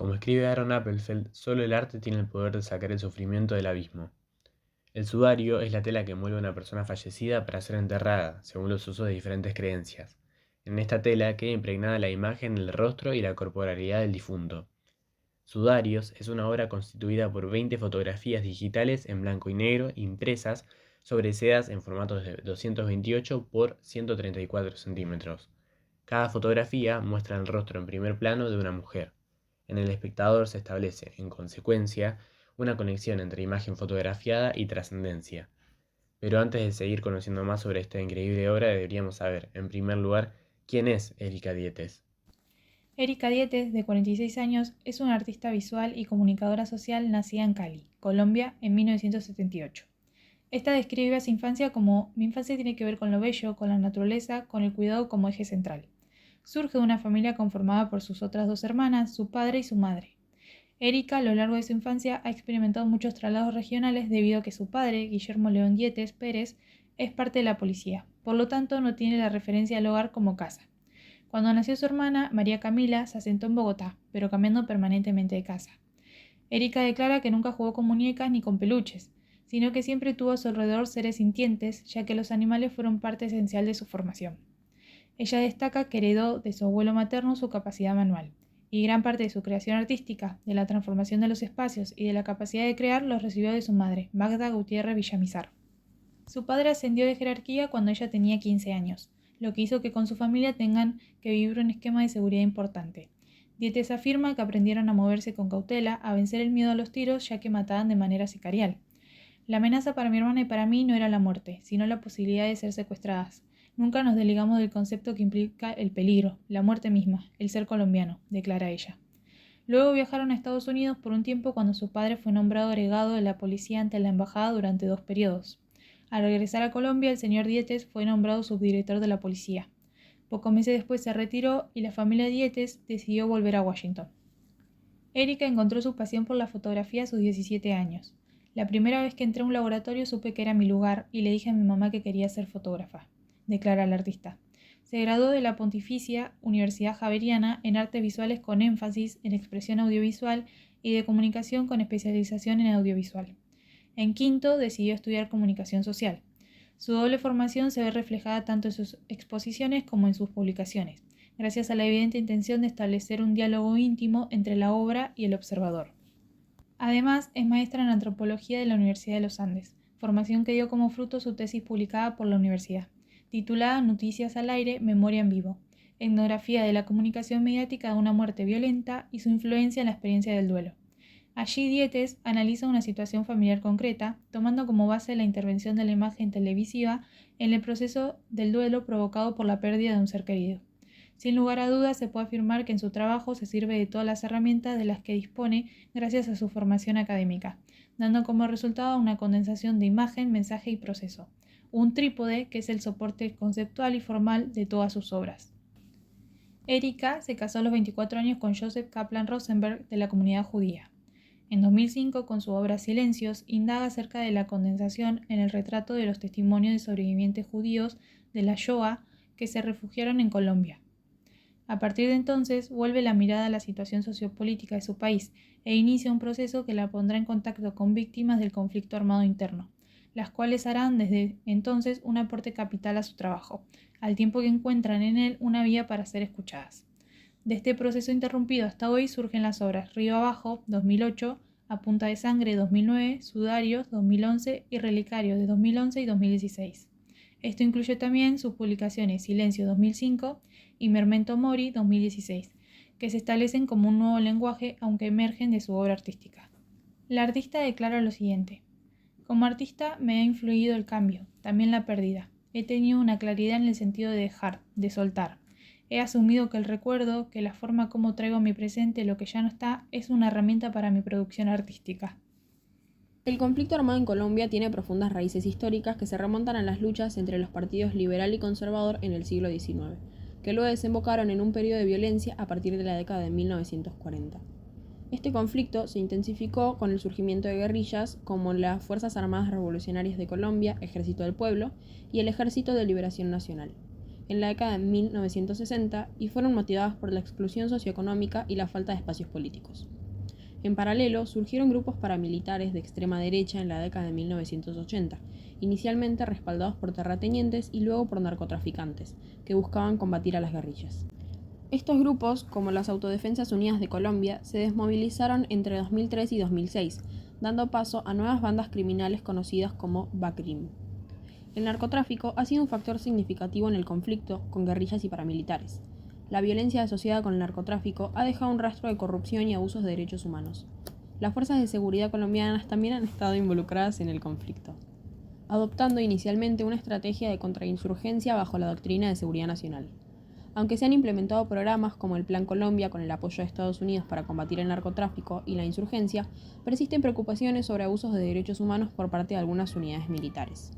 Como escribe Aaron Appelfeld, solo el arte tiene el poder de sacar el sufrimiento del abismo. El sudario es la tela que envuelve a una persona fallecida para ser enterrada, según los usos de diferentes creencias. En esta tela queda impregnada la imagen, el rostro y la corporalidad del difunto. Sudarios es una obra constituida por 20 fotografías digitales en blanco y negro impresas sobre sedas en formatos de 228 por 134 centímetros. Cada fotografía muestra el rostro en primer plano de una mujer. En el espectador se establece, en consecuencia, una conexión entre imagen fotografiada y trascendencia. Pero antes de seguir conociendo más sobre esta increíble obra, deberíamos saber, en primer lugar, quién es Erika Dietes. Erika Dietes, de 46 años, es una artista visual y comunicadora social nacida en Cali, Colombia, en 1978. Esta describe a su infancia como: mi infancia tiene que ver con lo bello, con la naturaleza, con el cuidado como eje central. Surge de una familia conformada por sus otras dos hermanas, su padre y su madre. Erika, a lo largo de su infancia, ha experimentado muchos traslados regionales debido a que su padre, Guillermo León Dietes Pérez, es parte de la policía, por lo tanto no tiene la referencia al hogar como casa. Cuando nació su hermana, María Camila, se asentó en Bogotá, pero cambiando permanentemente de casa. Erika declara que nunca jugó con muñecas ni con peluches, sino que siempre tuvo a su alrededor seres sintientes, ya que los animales fueron parte esencial de su formación. Ella destaca que heredó de su abuelo materno su capacidad manual, y gran parte de su creación artística, de la transformación de los espacios y de la capacidad de crear los recibió de su madre, Magda Gutiérrez Villamizar. Su padre ascendió de jerarquía cuando ella tenía 15 años, lo que hizo que con su familia tengan que vivir un esquema de seguridad importante. Dietes afirma que aprendieron a moverse con cautela, a vencer el miedo a los tiros, ya que mataban de manera sicarial. La amenaza para mi hermana y para mí no era la muerte, sino la posibilidad de ser secuestradas. Nunca nos desligamos del concepto que implica el peligro, la muerte misma, el ser colombiano, declara ella. Luego viajaron a Estados Unidos por un tiempo cuando su padre fue nombrado agregado de la policía ante la embajada durante 2 periodos. Al regresar a Colombia, el señor Dietes fue nombrado subdirector de la policía. Pocos meses después se retiró y la familia Dietes decidió volver a Washington. Erika encontró su pasión por la fotografía a sus 17 años. La primera vez que entré a un laboratorio supe que era mi lugar y le dije a mi mamá que quería ser fotógrafa, declara la artista. Se graduó de la Pontificia Universidad Javeriana en artes visuales con énfasis en expresión audiovisual y de comunicación con especialización en audiovisual. En quinto decidió estudiar comunicación social. Su doble formación se ve reflejada tanto en sus exposiciones como en sus publicaciones, gracias a la evidente intención de establecer un diálogo íntimo entre la obra y el observador. Además, es maestra en antropología de la Universidad de los Andes, formación que dio como fruto su tesis publicada por la universidad, titulada Noticias al aire, Memoria en vivo, etnografía de la comunicación mediática de una muerte violenta y su influencia en la experiencia del duelo. Allí Dietes analiza una situación familiar concreta, tomando como base la intervención de la imagen televisiva en el proceso del duelo provocado por la pérdida de un ser querido. Sin lugar a dudas, se puede afirmar que en su trabajo se sirve de todas las herramientas de las que dispone gracias a su formación académica, dando como resultado una condensación de imagen, mensaje y proceso, un trípode que es el soporte conceptual y formal de todas sus obras. Erika se casó a los 24 años con Joseph Kaplan Rosenberg de la comunidad judía. En 2005, con su obra Silencios, indaga acerca de la condensación en el retrato de los testimonios de sobrevivientes judíos de la Shoah que se refugiaron en Colombia. A partir de entonces, vuelve la mirada a la situación sociopolítica de su país e inicia un proceso que la pondrá en contacto con víctimas del conflicto armado interno, las cuales harán desde entonces un aporte capital a su trabajo, al tiempo que encuentran en él una vía para ser escuchadas. De este proceso interrumpido hasta hoy surgen las obras Río Abajo, 2008, A Punta de Sangre, 2009, Sudarios, 2011 y Relicarios, de 2011 y 2016. Esto incluye también sus publicaciones Silencio, 2005 y Memento Mori, 2016, que se establecen como un nuevo lenguaje aunque emergen de su obra artística. La artista declara lo siguiente: como artista me ha influido el cambio, también la pérdida. He tenido una claridad en el sentido de dejar, de soltar. He asumido que el recuerdo, que la forma como traigo a mi presente lo que ya no está, es una herramienta para mi producción artística. El conflicto armado en Colombia tiene profundas raíces históricas que se remontan a las luchas entre los partidos liberal y conservador en el siglo XIX, que luego desembocaron en un periodo de violencia a partir de la década de 1940. Este conflicto se intensificó con el surgimiento de guerrillas como las Fuerzas Armadas Revolucionarias de Colombia, Ejército del Pueblo, y el Ejército de Liberación Nacional. en la década de 1960 y fueron motivadas por la exclusión socioeconómica y la falta de espacios políticos. En paralelo, surgieron grupos paramilitares de extrema derecha en la década de 1980, inicialmente respaldados por terratenientes y luego por narcotraficantes, que buscaban combatir a las guerrillas. Estos grupos, como las Autodefensas Unidas de Colombia, se desmovilizaron entre 2003 y 2006, dando paso a nuevas bandas criminales conocidas como BACRIM. El narcotráfico ha sido un factor significativo en el conflicto con guerrillas y paramilitares. La violencia asociada con el narcotráfico ha dejado un rastro de corrupción y abusos de derechos humanos. Las fuerzas de seguridad colombianas también han estado involucradas en el conflicto, adoptando inicialmente una estrategia de contrainsurgencia bajo la doctrina de seguridad nacional. Aunque se han implementado programas como el Plan Colombia con el apoyo de Estados Unidos para combatir el narcotráfico y la insurgencia, persisten preocupaciones sobre abusos de derechos humanos por parte de algunas unidades militares.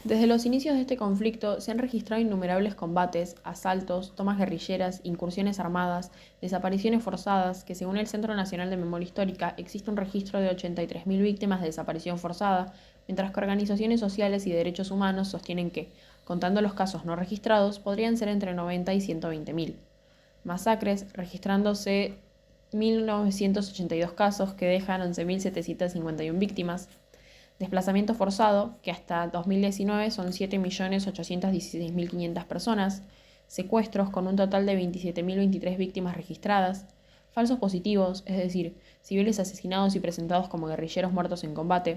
Desde los inicios de este conflicto se han registrado innumerables combates, asaltos, tomas guerrilleras, incursiones armadas, desapariciones forzadas, que según el Centro Nacional de Memoria Histórica existe un registro de 83.000 víctimas de desaparición forzada, mientras que organizaciones sociales y de derechos humanos sostienen que, contando los casos no registrados, podrían ser entre 90 y 120.000. Masacres, registrándose 1.982 casos que dejan 11.751 víctimas. Desplazamiento forzado, que hasta 2019 son 7.816.500 personas. Secuestros, con un total de 27.023 víctimas registradas. Falsos positivos, es decir, civiles asesinados y presentados como guerrilleros muertos en combate.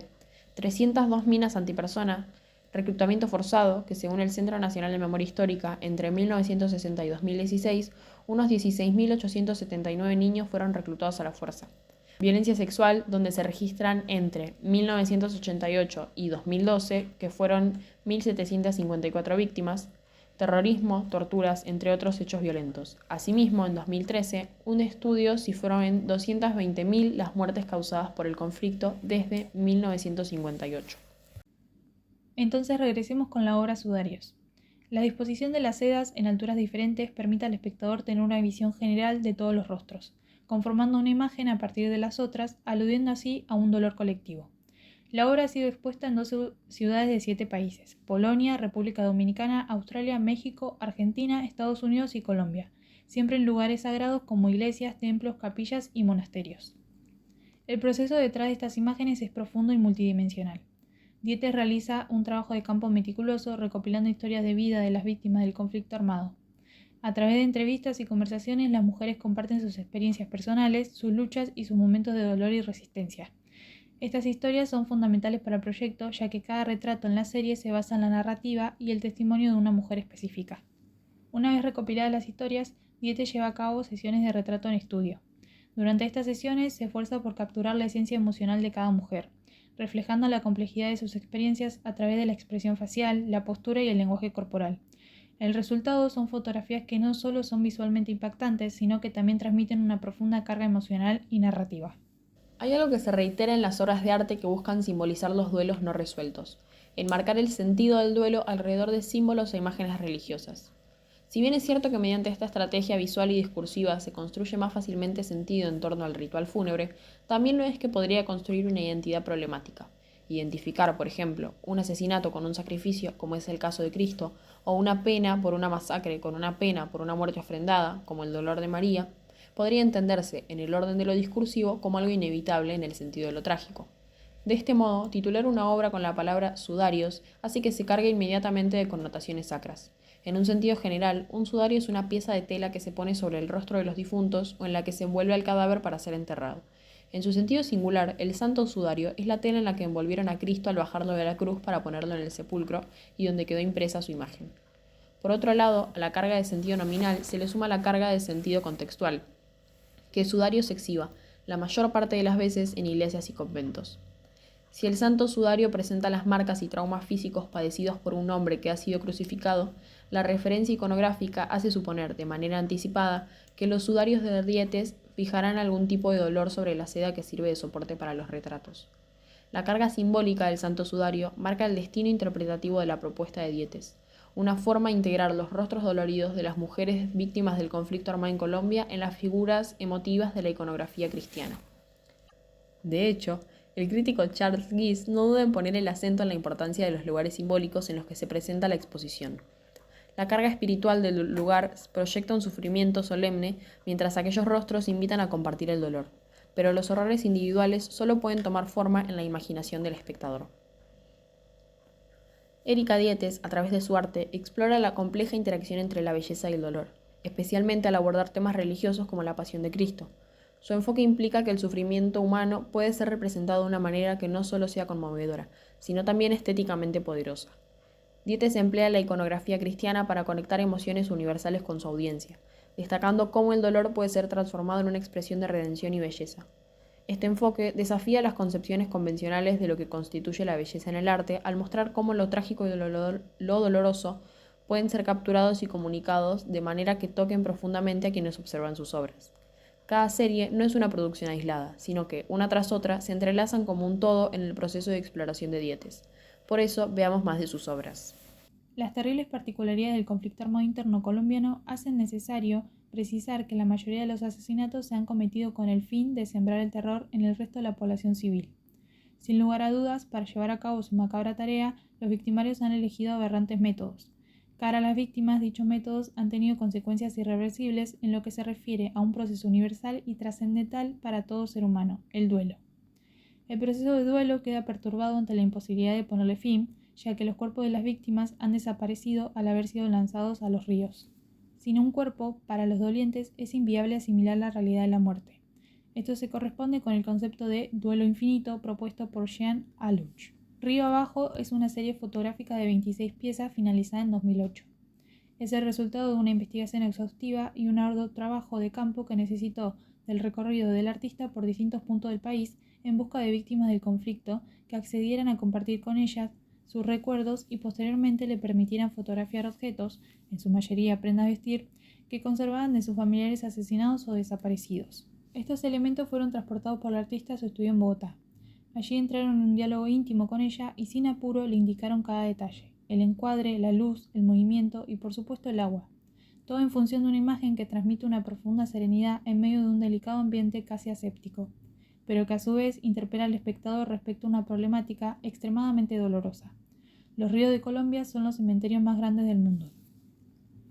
302 minas antipersona. Reclutamiento forzado, que según el Centro Nacional de Memoria Histórica, entre 1960 y 2016, unos 16.879 niños fueron reclutados a la fuerza. Violencia sexual, donde se registran entre 1988 y 2012, que fueron 1.754 víctimas. Terrorismo, torturas, entre otros hechos violentos. Asimismo, en 2013, un estudio cifró en 220.000 las muertes causadas por el conflicto desde 1958. Entonces regresemos con la obra Sudarios. La disposición de las sedas en alturas diferentes permite al espectador tener una visión general de todos los rostros, conformando una imagen a partir de las otras, aludiendo así a un dolor colectivo. La obra ha sido expuesta en 12 ciudades de 7 países: Polonia, República Dominicana, Australia, México, Argentina, Estados Unidos y Colombia, siempre en lugares sagrados como iglesias, templos, capillas y monasterios. El proceso detrás de estas imágenes es profundo y multidimensional. Dietes realiza un trabajo de campo meticuloso recopilando historias de vida de las víctimas del conflicto armado. A través de entrevistas y conversaciones, las mujeres comparten sus experiencias personales, sus luchas y sus momentos de dolor y resistencia. Estas historias son fundamentales para el proyecto, ya que cada retrato en la serie se basa en la narrativa y el testimonio de una mujer específica. Una vez recopiladas las historias, Dietes lleva a cabo sesiones de retrato en estudio. Durante estas sesiones se esfuerza por capturar la esencia emocional de cada mujer, reflejando la complejidad de sus experiencias a través de la expresión facial, la postura y el lenguaje corporal. El resultado son fotografías que no solo son visualmente impactantes, sino que también transmiten una profunda carga emocional y narrativa. Hay algo que se reitera en las obras de arte que buscan simbolizar los duelos no resueltos, enmarcar el sentido del duelo alrededor de símbolos e imágenes religiosas. Si bien es cierto que mediante esta estrategia visual y discursiva se construye más fácilmente sentido en torno al ritual fúnebre, también lo es que podría construir una identidad problemática. Identificar, por ejemplo, un asesinato con un sacrificio, como es el caso de Cristo, o una pena por una masacre con una pena por una muerte ofrendada, como el dolor de María, podría entenderse, en el orden de lo discursivo, como algo inevitable en el sentido de lo trágico. De este modo, titular una obra con la palabra sudarios hace que se cargue inmediatamente de connotaciones sacras. En un sentido general, un sudario es una pieza de tela que se pone sobre el rostro de los difuntos o en la que se envuelve al cadáver para ser enterrado. En su sentido singular, el santo sudario es la tela en la que envolvieron a Cristo al bajarlo de la cruz para ponerlo en el sepulcro y donde quedó impresa su imagen. Por otro lado, a la carga de sentido nominal se le suma la carga de sentido contextual, que el sudario se exhiba, la mayor parte de las veces en iglesias y conventos. Si el santo sudario presenta las marcas y traumas físicos padecidos por un hombre que ha sido crucificado, la referencia iconográfica hace suponer, de manera anticipada, que los sudarios de Dietes fijarán algún tipo de dolor sobre la seda que sirve de soporte para los retratos. La carga simbólica del santo sudario marca el destino interpretativo de la propuesta de Dietes, una forma de integrar los rostros doloridos de las mujeres víctimas del conflicto armado en Colombia en las figuras emotivas de la iconografía cristiana. De hecho, el crítico Charles Guise no duda en poner el acento en la importancia de los lugares simbólicos en los que se presenta la exposición. La carga espiritual del lugar proyecta un sufrimiento solemne, mientras aquellos rostros invitan a compartir el dolor. Pero los horrores individuales solo pueden tomar forma en la imaginación del espectador. Erika Dietes, a través de su arte, explora la compleja interacción entre la belleza y el dolor, especialmente al abordar temas religiosos como la Pasión de Cristo. Su enfoque implica que el sufrimiento humano puede ser representado de una manera que no solo sea conmovedora, sino también estéticamente poderosa. Dietes emplea la iconografía cristiana para conectar emociones universales con su audiencia, destacando cómo el dolor puede ser transformado en una expresión de redención y belleza. Este enfoque desafía las concepciones convencionales de lo que constituye la belleza en el arte al mostrar cómo lo trágico y lo doloroso pueden ser capturados y comunicados de manera que toquen profundamente a quienes observan sus obras. Cada serie no es una producción aislada, sino que, una tras otra, se entrelazan como un todo en el proceso de exploración de Dietes. Por eso, veamos más de sus obras. Las terribles particularidades del conflicto armado interno colombiano hacen necesario precisar que la mayoría de los asesinatos se han cometido con el fin de sembrar el terror en el resto de la población civil. Sin lugar a dudas, para llevar a cabo su macabra tarea, los victimarios han elegido aberrantes métodos. Cara a las víctimas, dichos métodos han tenido consecuencias irreversibles en lo que se refiere a un proceso universal y trascendental para todo ser humano, el duelo. El proceso de duelo queda perturbado ante la imposibilidad de ponerle fin, ya que los cuerpos de las víctimas han desaparecido al haber sido lanzados a los ríos. Sin un cuerpo, para los dolientes es inviable asimilar la realidad de la muerte. Esto se corresponde con el concepto de duelo infinito propuesto por Jean Aluch. Río Abajo es una serie fotográfica de 26 piezas finalizada en 2008. Es el resultado de una investigación exhaustiva y un arduo trabajo de campo que necesitó del recorrido del artista por distintos puntos del país en busca de víctimas del conflicto que accedieran a compartir con ellas sus recuerdos y posteriormente le permitieran fotografiar objetos, en su mayoría prendas de vestir, que conservaban de sus familiares asesinados o desaparecidos. Estos elementos fueron transportados por el artista a su estudio en Bogotá. Allí entraron en un diálogo íntimo con ella y sin apuro le indicaron cada detalle, el encuadre, la luz, el movimiento y por supuesto el agua. Todo en función de una imagen que transmite una profunda serenidad en medio de un delicado ambiente casi aséptico, pero que a su vez interpela al espectador respecto a una problemática extremadamente dolorosa. Los ríos de Colombia son los cementerios más grandes del mundo.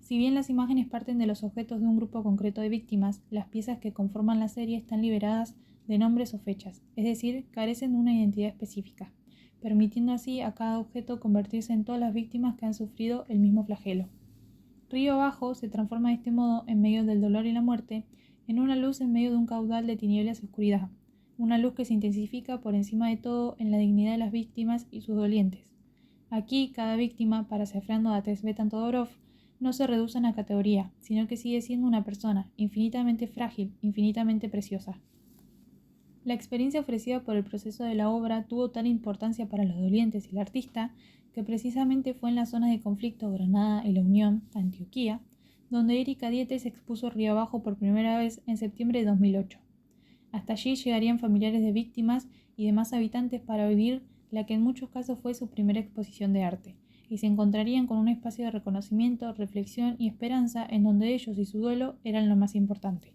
Si bien las imágenes parten de los objetos de un grupo concreto de víctimas, las piezas que conforman la serie están liberadas de nombres o fechas, es decir, carecen de una identidad específica, permitiendo así a cada objeto convertirse en todas las víctimas que han sufrido el mismo flagelo. Río Abajo se transforma de este modo, en medio del dolor y la muerte, en una luz en medio de un caudal de tinieblas y oscuridad, una luz que se intensifica por encima de todo en la dignidad de las víctimas y sus dolientes. Aquí, cada víctima, parafraseando a Svetlana Todorov, no se reduce a una categoría, sino que sigue siendo una persona, infinitamente frágil, infinitamente preciosa. La experiencia ofrecida por el proceso de la obra tuvo tal importancia para los dolientes y el artista, que precisamente fue en las zonas de conflicto Granada y La Unión, Antioquía, donde Erika Dietes expuso Río Abajo por primera vez en septiembre de 2008. Hasta allí llegarían familiares de víctimas y demás habitantes para vivir la que en muchos casos fue su primera exposición de arte, y se encontrarían con un espacio de reconocimiento, reflexión y esperanza en donde ellos y su duelo eran lo más importante.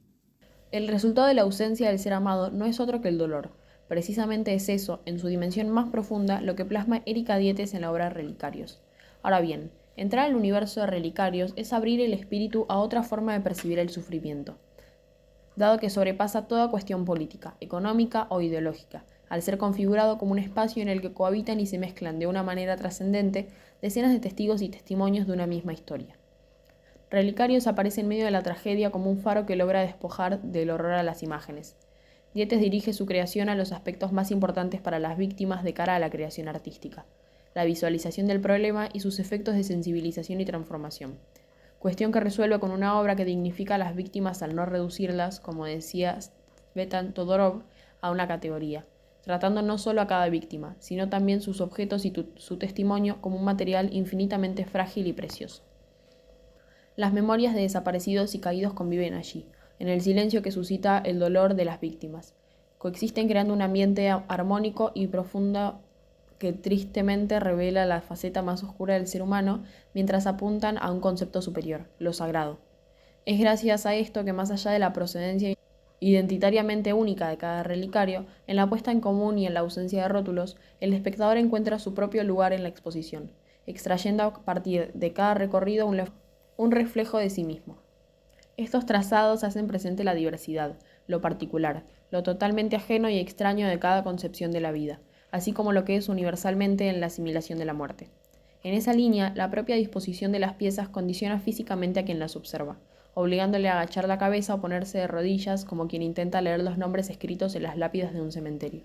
El resultado de la ausencia del ser amado no es otro que el dolor. Precisamente es eso, en su dimensión más profunda, lo que plasma Erika Dietes en la obra Relicarios. Ahora bien, entrar al universo de Relicarios es abrir el espíritu a otra forma de percibir el sufrimiento, dado que sobrepasa toda cuestión política, económica o ideológica, al ser configurado como un espacio en el que cohabitan y se mezclan de una manera trascendente decenas de testigos y testimonios de una misma historia. Relicarios aparece en medio de la tragedia como un faro que logra despojar del horror a las imágenes. Dietes dirige su creación a los aspectos más importantes para las víctimas de cara a la creación artística, la visualización del problema y sus efectos de sensibilización y transformación. Cuestión que resuelve con una obra que dignifica a las víctimas al no reducirlas, como decía Svetlana Todorov, a una categoría, tratando no solo a cada víctima, sino también sus objetos y su testimonio como un material infinitamente frágil y precioso. Las memorias de desaparecidos y caídos conviven allí, en el silencio que suscita el dolor de las víctimas. Coexisten creando un ambiente armónico y profundo que tristemente revela la faceta más oscura del ser humano, mientras apuntan a un concepto superior, lo sagrado. Es gracias a esto que, más allá de la procedencia identitariamente única de cada relicario, en la puesta en común y en la ausencia de rótulos, el espectador encuentra su propio lugar en la exposición. extrayendo a partir de cada recorrido un reflejo de sí mismo. Estos trazados hacen presente la diversidad, lo particular, lo totalmente ajeno y extraño de cada concepción de la vida, así como lo que es universalmente en la asimilación de la muerte. En esa línea, la propia disposición de las piezas condiciona físicamente a quien las observa, obligándole a agachar la cabeza o ponerse de rodillas como quien intenta leer los nombres escritos en las lápidas de un cementerio.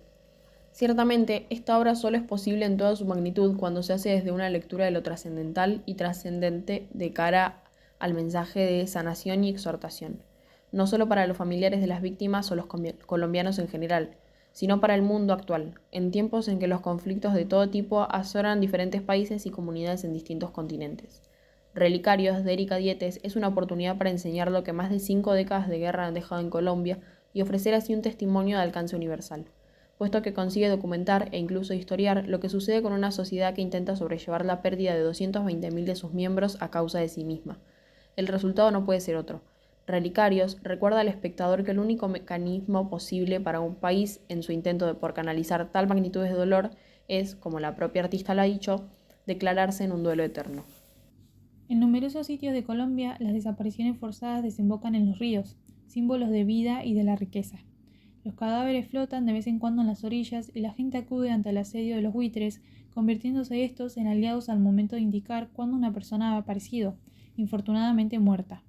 Ciertamente, esta obra solo es posible en toda su magnitud cuando se hace desde una lectura de lo trascendental y trascendente de cara al mensaje de sanación y exhortación, no solo para los familiares de las víctimas o los colombianos en general, sino para el mundo actual, en tiempos en que los conflictos de todo tipo azoran diferentes países y comunidades en distintos continentes. Relicarios de Erika Dietes es una oportunidad para enseñar lo que más de 5 décadas de guerra han dejado en Colombia y ofrecer así un testimonio de alcance universal, puesto que consigue documentar e incluso historiar lo que sucede con una sociedad que intenta sobrellevar la pérdida de 220.000 de sus miembros a causa de sí misma. El resultado no puede ser otro. Relicarios recuerda al espectador que el único mecanismo posible para un país en su intento por canalizar tal magnitud de dolor es, como la propia artista lo ha dicho, declararse en un duelo eterno. En numerosos sitios de Colombia, las desapariciones forzadas desembocan en los ríos, símbolos de vida y de la riqueza. Los cadáveres flotan de vez en cuando en las orillas y la gente acude ante el asedio de los buitres, convirtiéndose estos en aliados al momento de indicar cuándo una persona ha aparecido, infortunadamente muerta.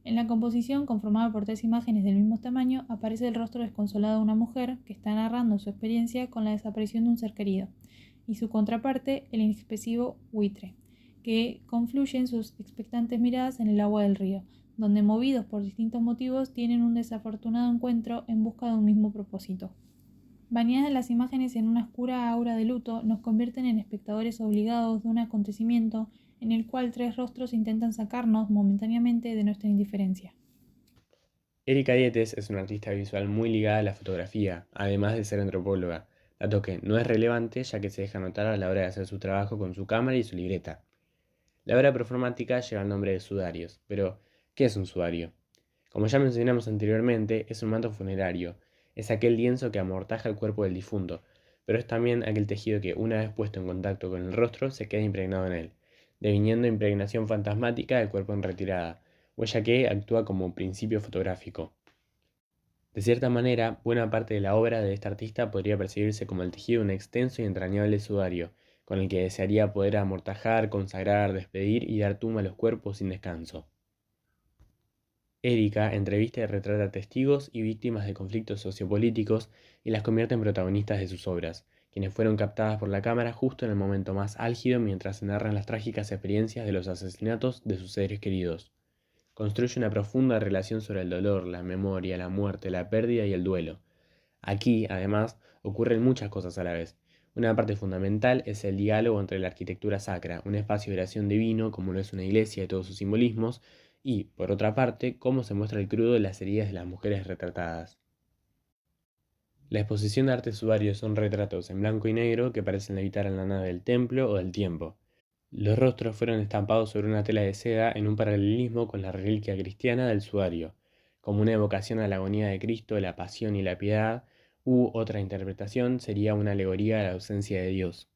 En la composición, conformada por 3 imágenes del mismo tamaño, aparece el rostro desconsolado de una mujer que está narrando su experiencia con la desaparición de un ser querido, y su contraparte, el inexpresivo buitre, que confluyen sus expectantes miradas en el agua del río, donde, movidos por distintos motivos, tienen un desafortunado encuentro en busca de un mismo propósito. Bañadas las imágenes en una oscura aura de luto, nos convierten en espectadores obligados de un acontecimiento en el cual 3 rostros intentan sacarnos momentáneamente de nuestra indiferencia. Erika Dietes es una artista visual muy ligada a la fotografía, además de ser antropóloga, dato que no es relevante ya que se deja notar a la hora de hacer su trabajo con su cámara y su libreta. La obra performática lleva el nombre de Sudarios, pero ¿qué es un sudario? Como ya mencionamos anteriormente, es un manto funerario, es aquel lienzo que amortaja el cuerpo del difunto, pero es también aquel tejido que, una vez puesto en contacto con el rostro, se queda impregnado en él, deviniendo impregnación fantasmática del cuerpo en retirada, huella que actúa como principio fotográfico. De cierta manera, buena parte de la obra de esta artista podría percibirse como el tejido de un extenso y entrañable sudario, con el que desearía poder amortajar, consagrar, despedir y dar tumba a los cuerpos sin descanso. Erika entrevista y retrata testigos y víctimas de conflictos sociopolíticos y las convierte en protagonistas de sus obras, quienes fueron captadas por la cámara justo en el momento más álgido mientras se narran las trágicas experiencias de los asesinatos de sus seres queridos. Construye una profunda relación sobre el dolor, la memoria, la muerte, la pérdida y el duelo. Aquí, además, ocurren muchas cosas a la vez. Una parte fundamental es el diálogo entre la arquitectura sacra, un espacio de oración divino como lo es una iglesia y todos sus simbolismos, y, por otra parte, cómo se muestra el crudo de las heridas de las mujeres retratadas. La exposición de arte sudario son retratos en blanco y negro que parecen levitar en la nave del templo o del tiempo. Los rostros fueron estampados sobre una tela de seda en un paralelismo con la reliquia cristiana del sudario, como una evocación a la agonía de Cristo, la pasión y la piedad, u otra interpretación sería una alegoría a la ausencia de Dios.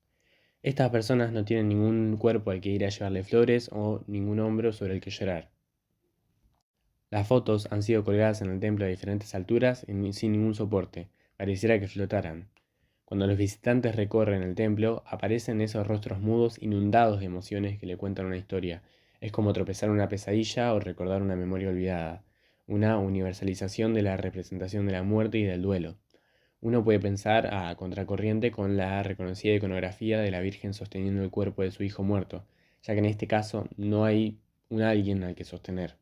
Estas personas no tienen ningún cuerpo al que ir a llevarle flores o ningún hombro sobre el que llorar. Las fotos han sido colgadas en el templo a diferentes alturas y sin ningún soporte, pareciera que flotaran. Cuando los visitantes recorren el templo, aparecen esos rostros mudos inundados de emociones que le cuentan una historia. Es como tropezar en una pesadilla o recordar una memoria olvidada, una universalización de la representación de la muerte y del duelo. Uno puede pensar a contracorriente con la reconocida iconografía de la Virgen sosteniendo el cuerpo de su hijo muerto, ya que en este caso no hay un alguien al que sostener.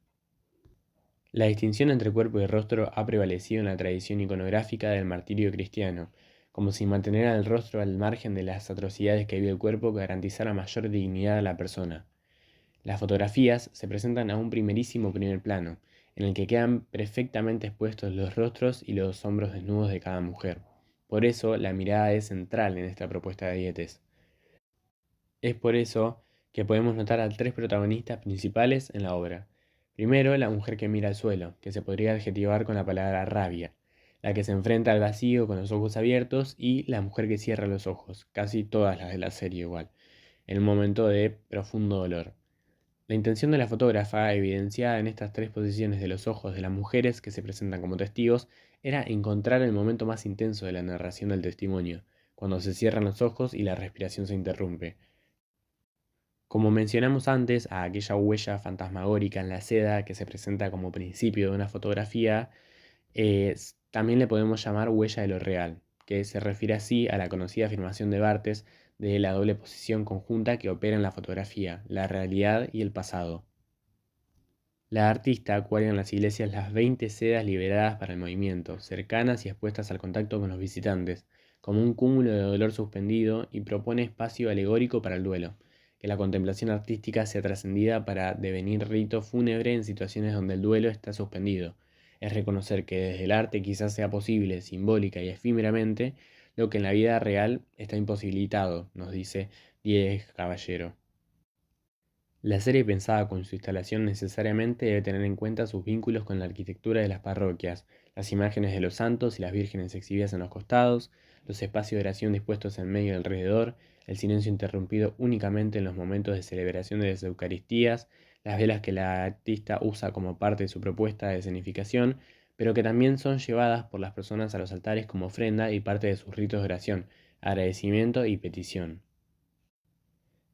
La distinción entre cuerpo y rostro ha prevalecido en la tradición iconográfica del martirio cristiano, como si mantener al rostro al margen de las atrocidades que vive el cuerpo garantizara mayor dignidad a la persona. Las fotografías se presentan a un primerísimo primer plano, en el que quedan perfectamente expuestos los rostros y los hombros desnudos de cada mujer. Por eso la mirada es central en esta propuesta de Dietes. Es por eso que podemos notar a 3 protagonistas principales en la obra. Primero, la mujer que mira al suelo, que se podría adjetivar con la palabra rabia, la que se enfrenta al vacío con los ojos abiertos y la mujer que cierra los ojos, casi todas las de la serie igual. en un momento de profundo dolor. La intención de la fotógrafa, evidenciada en estas tres posiciones de los ojos de las mujeres que se presentan como testigos, era encontrar el momento más intenso de la narración del testimonio, cuando se cierran los ojos y la respiración se interrumpe. Como mencionamos antes, a aquella huella fantasmagórica en la seda que se presenta como principio de una fotografía, también le podemos llamar huella de lo real, que se refiere así a la conocida afirmación de Barthes de la doble posición conjunta que opera en la fotografía, la realidad y el pasado. La artista cuelga en las iglesias las 20 sedas liberadas para el movimiento, cercanas y expuestas al contacto con los visitantes, como un cúmulo de dolor suspendido, y propone espacio alegórico para el duelo, que la contemplación artística sea trascendida para devenir rito fúnebre en situaciones donde el duelo está suspendido. Es reconocer que desde el arte quizás sea posible, simbólica y efímeramente, lo que en la vida real está imposibilitado, nos dice Diez Caballero. La serie pensada con su instalación necesariamente debe tener en cuenta sus vínculos con la arquitectura de las parroquias, las imágenes de los santos y las vírgenes exhibidas en los costados, los espacios de oración dispuestos en medio y alrededor, el silencio interrumpido únicamente en los momentos de celebración de las Eucaristías, las velas que la artista usa como parte de su propuesta de escenificación, pero que también son llevadas por las personas a los altares como ofrenda y parte de sus ritos de oración, agradecimiento y petición.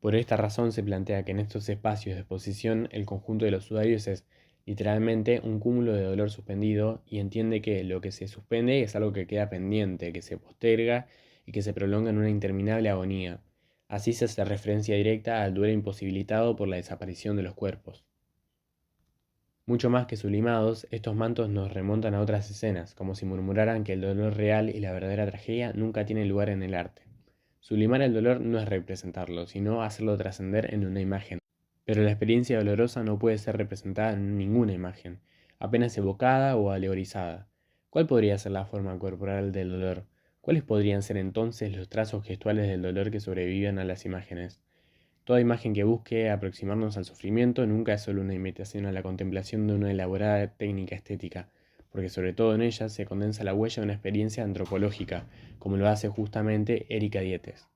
Por esta razón se plantea que en estos espacios de exposición el conjunto de los sudarios es literalmente un cúmulo de dolor suspendido, y entiende que lo que se suspende es algo que queda pendiente, que se posterga y que se prolonga en una interminable agonía. Así se hace referencia directa al duelo imposibilitado por la desaparición de los cuerpos. Mucho más que sublimados, estos mantos nos remontan a otras escenas, como si murmuraran que el dolor real y la verdadera tragedia nunca tienen lugar en el arte. Sublimar el dolor no es representarlo, sino hacerlo trascender en una imagen. Pero la experiencia dolorosa no puede ser representada en ninguna imagen, apenas evocada o alegorizada. ¿Cuál podría ser la forma corporal del dolor? ¿Cuáles podrían ser entonces los trazos gestuales del dolor que sobreviven a las imágenes? Toda imagen que busque aproximarnos al sufrimiento nunca es solo una imitación a la contemplación de una elaborada técnica estética, porque sobre todo en ella se condensa la huella de una experiencia antropológica, como lo hace justamente Erika Dietes.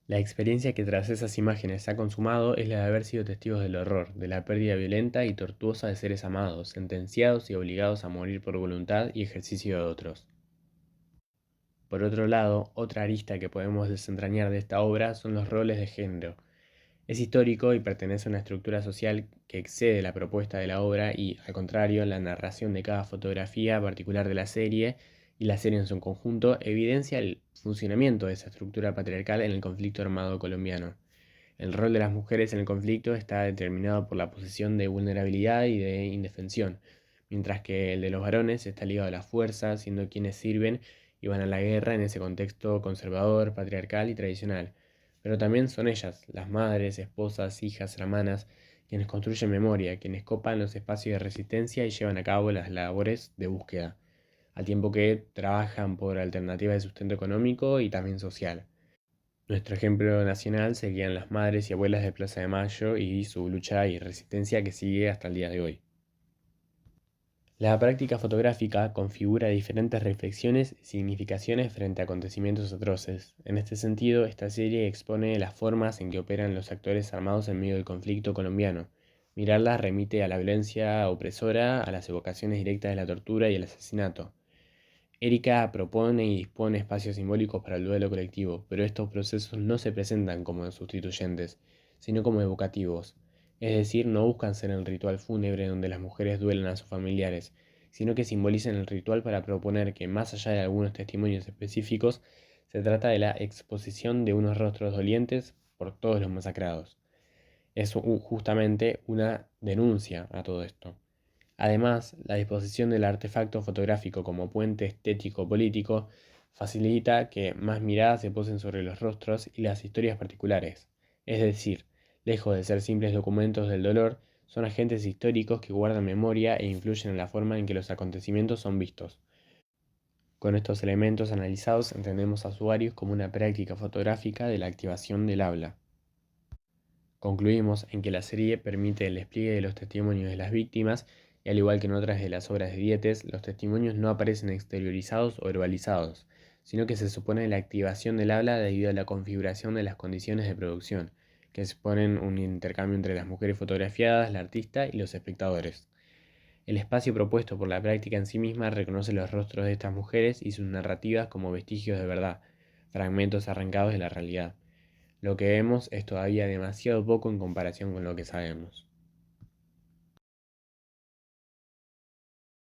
La experiencia que tras esas imágenes se ha consumado es la de haber sido testigos del horror, de la pérdida violenta y tortuosa de seres amados, sentenciados y obligados a morir por voluntad y ejercicio de otros. Por otro lado, otra arista que podemos desentrañar de esta obra son los roles de género. Es histórico y pertenece a una estructura social que excede la propuesta de la obra y, al contrario, la narración de cada fotografía particular de la serie y la serie en su conjunto evidencia el funcionamiento de esa estructura patriarcal en el conflicto armado colombiano. El rol de las mujeres en el conflicto está determinado por la posición de vulnerabilidad y de indefensión, mientras que el de los varones está ligado a la fuerza, siendo quienes sirven y van a la guerra en ese contexto conservador, patriarcal y tradicional. Pero también son ellas, las madres, esposas, hijas, hermanas, quienes construyen memoria, quienes copan los espacios de resistencia y llevan a cabo las labores de búsqueda, al tiempo que trabajan por alternativas de sustento económico y también social. Nuestro ejemplo nacional serían las madres y abuelas de Plaza de Mayo y su lucha y resistencia que sigue hasta el día de hoy. La práctica fotográfica configura diferentes reflexiones y significaciones frente a acontecimientos atroces. En este sentido, esta serie expone las formas en que operan los actores armados en medio del conflicto colombiano. Mirarla remite a la violencia opresora, a las evocaciones directas de la tortura y el asesinato. Erika propone y dispone espacios simbólicos para el duelo colectivo, pero estos procesos no se presentan como sustituyentes, sino como evocativos. Es decir, no buscan ser el ritual fúnebre donde las mujeres duelen a sus familiares, sino que simbolizan el ritual para proponer que, más allá de algunos testimonios específicos, se trata de la exposición de unos rostros dolientes por todos los masacrados. Es justamente una denuncia a todo esto. Además, la disposición del artefacto fotográfico como puente estético-político facilita que más miradas se posen sobre los rostros y las historias particulares. Es decir, lejos de ser simples documentos del dolor, son agentes históricos que guardan memoria e influyen en la forma en que los acontecimientos son vistos. Con estos elementos analizados entendemos a Suarius como una práctica fotográfica de la activación del habla. Concluimos en que la serie permite el despliegue de los testimonios de las víctimas y, al igual que en otras de las obras de Dietes, los testimonios no aparecen exteriorizados o verbalizados, sino que se supone la activación del habla debido a la configuración de las condiciones de producción, que suponen un intercambio entre las mujeres fotografiadas, la artista y los espectadores. El espacio propuesto por la práctica en sí misma reconoce los rostros de estas mujeres y sus narrativas como vestigios de verdad, fragmentos arrancados de la realidad. Lo que vemos es todavía demasiado poco en comparación con lo que sabemos.